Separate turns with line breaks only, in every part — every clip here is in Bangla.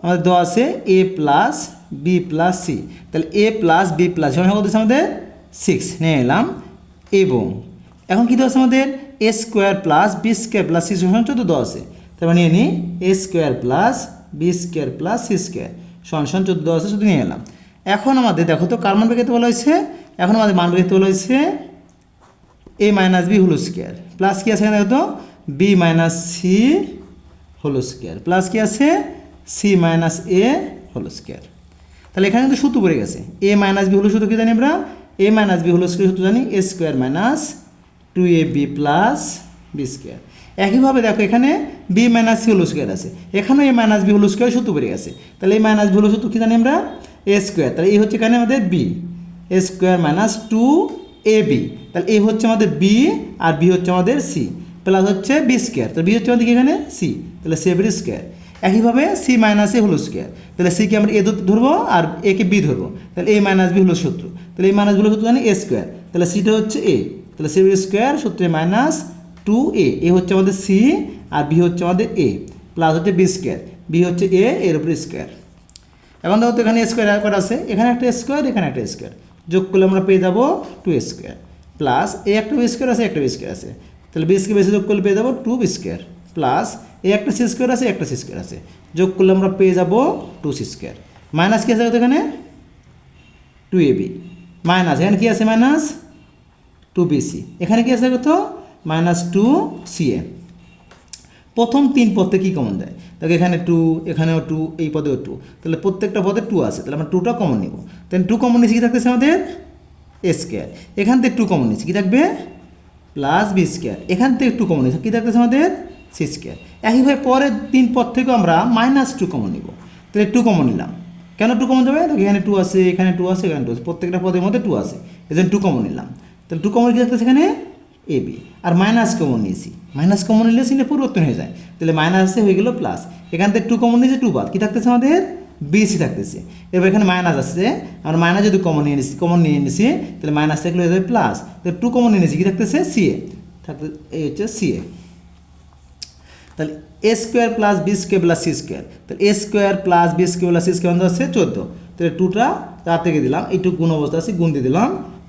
আমাদের দেওয়া আছে এ প্লাস বি প্লাস সি, তাহলে এ প্লাস বি প্লাস সমান কত আছে আমাদের 6 নিয়ে এলাম। এবং এখন কী দেওয়া আছে আমাদের A square plus B square plus C সমান 14 দেওয়া আছে, তারপর নিয়ে নিই A square plus B square plus C square সমান 14 দেওয়া আছে, শুধু নিয়ে এলাম। এখন আমাদের দেখো তো কার মান বের করতে বলা হয়েছে, এখন আমাদের মান বের করতে বলা হয়েছে A minus B whole square plus কী আছে এখানে দেখো তো B minus C whole square plus কী আছে C minus A whole square. তাহলে এখানে কিন্তু সূত্র পড়ে গেছে, এ মাইনাস বি হলো সূত্র কী জানি আমরা, A minus B whole square সূত্র জানি A square minus 2ab plus B square. একইভাবে দেখো এখানে B minus C whole square আছে, এখানেও A minus B whole square সূত্র পড়ে গেছে, তাহলে এই মাইনাস বি হোল সূত্র কী জানি আমরা এ স্কোয়ার, তাহলে এই হচ্ছে এখানে আমাদের B A square minus 2ab, তাহলে এই হচ্ছে আমাদের বি আর বি হচ্ছে আমাদের সি প্লাস হচ্ছে বি স্কোয়ার, তাহলে বি হচ্ছে আমাদের এখানে সি, তাহলে সি বি স্কোয়ার। একইভাবে C minus A whole square, তাহলে সিকে আমরা এ ধরবো আর একে বি ধরবো, তাহলে এ মাইনাস বি হলো সূত্র, তাহলে এই মাইনাস বি হলো সূত্র জানি এ স্কোয়ার, তাহলে সিটা হচ্ছে এ, তাহলে সি বি স্কোয়ার সূত্রে মাইনাস 2a, এ হচ্ছে আমাদের সি আর বি হচ্ছে আমাদের এ প্লাস হচ্ছে বি স্কোয়ার, বি হচ্ছে এ এর উপরে স্কোয়ার। এখন দেখো তো এখানে স্কোয়ার করা আছে, এখানে একটা স্কোয়ার এখানে একটা স্কোয়ার, যোগ করলে আমরা পেয়ে যাবো 2a স্কোয়ার প্লাস এ একটা বি স্কোয়ার আছে একটা বি স্কোয়ার আছে, তাহলে বি স্কোয়ার বেশি যোগ করলে পেয়ে যাবো 2b স্কোয়ার প্লাস এ একটা সি স্কোয়ার আছে একটা সি স্কোয়ার আছে, যোগ করলে আমরা পেয়ে যাবো 2c স্কোয়ার মাইনাস কী আছে এখানে 2ab মাইনাস এখানে কী আছে মাইনাস 2bc, এখানে কী আছে কত মাইনাস 2ca। প্রথম 3 পদে কী কমন দেয়, দেখো এখানে 2 এখানেও 2 এই পদেও 2, তাহলে প্রত্যেকটা পদে 2 আছে, তাহলে আমরা 2টা কমন নিব, তাহলে 2 কমন নিচ্ছি কী থাকতেছে আমাদের এ স্কোয়ার, এখান থেকে 2 কমন নিচ্ছি কী থাকবে প্লাস বি স্কোয়ার, এখান থেকে 2 কমন নিচ্ছি কী থাকতেছে আমাদের সি স্কোয়ার। একইভাবে পরের 3 পদ থেকেও আমরা মাইনাস 2 কমন নিব, তাহলে 2 কমন নিলাম, কেন 2 কমন যাবে দেখো এখানে 2 আছে এখানে 2 আছে এখানে 2 আছে, প্রত্যেকটা পদের মধ্যে 2 আছে, এই জন্য 2 কমন নিলাম, তাহলে 2 কমন কী থাকতেছে এখানে A B, R minus common নিয়েছি, মাইনাস কমন নিলে সিনে পরিবর্তন হয়ে যায়, তাহলে মাইনাসে হয়ে গেল প্লাস, এখান থেকে 2 কমন নিয়েছে 2 বাদ কী থাকতেছে আমাদের বিসি থাকতেছে, এবার এখানে মাইনাস আসছে আমরা মাইনাস যদি কমন নিয়ে নিয়েছি তাহলে মাইনাস থাকলে হয়ে যাবে প্লাস, তাহলে 2 কমন নিয়ে নিয়েছি কী থাকতেছে সিএ থাকতে, এই হচ্ছে সিএ। তাহলে A square plus B square plus C square, তাহলে A square plus B square plus C square হচ্ছে 14, তাহলে 2টা তার থেকে দিলাম এইটু গুণ অবস্থা আছে গুণ দিয়ে দিলাম,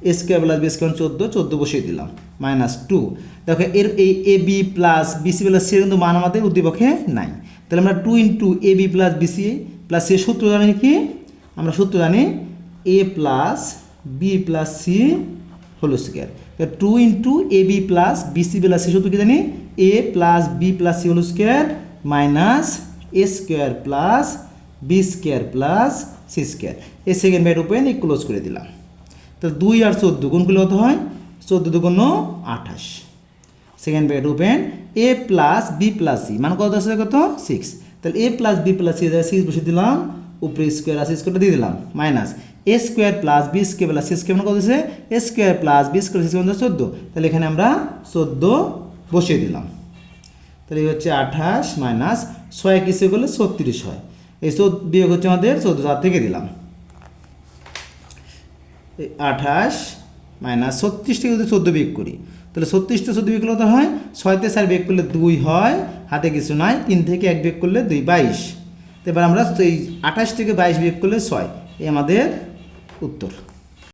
A square plus B square 14 বসিয়ে দিলাম মাইনাস 2। দেখো এর এই A B plus BC plus C কিন্তু মান আমাদের উদ্দীপকে নাই, তাহলে আমরা 2 into A B plus BC plus C সূত্র জানি কি, আমরা সূত্র জানি A plus B plus C whole square, 2 into A B plus BC plus C সূত্র কি জানি A plus B plus C whole square minus A square plus B square plus C square, এ সেকেন্ড ব্র্যাকেট ওপেন এই ক্লোজ করে দিলাম। তো 2 আর 14 গুণ করলে কত হয় 14 দুগুণ 28, second bracket open A plus B plus C মানে কত আছে কত 6, তাহলে A plus B plus C 6 বসে দিলাম, উপরে স্কোয়ার আছে স্কোয়ারটা দিয়ে দিলাম minus A square plus B square plus C square মানে কত আছে A square plus B square C square 14, তাহলে এখানে আমরা 14 বসিয়ে দিলাম, তাহলে এই হচ্ছে 28 মাইনাস 6 কিসে করলে 36 হয়, এই বিয়োগ হচ্ছে আমাদের 14 থেকে দিলাম 28 মাইনাস 36 থেকে যদি 14 বিয়োগ করি তাহলে 36 থেকে 14 বিয়োগ করলে তো হয় 6 থেকে 4 বিয়োগ করলে 2 হয়, হাতে কিছু নাই, 3 থেকে 1 বিয়োগ করলে 2 22, তো এবার আমরা এই 28 থেকে 22 বিয়োগ করলে 6, এই আমাদের উত্তর।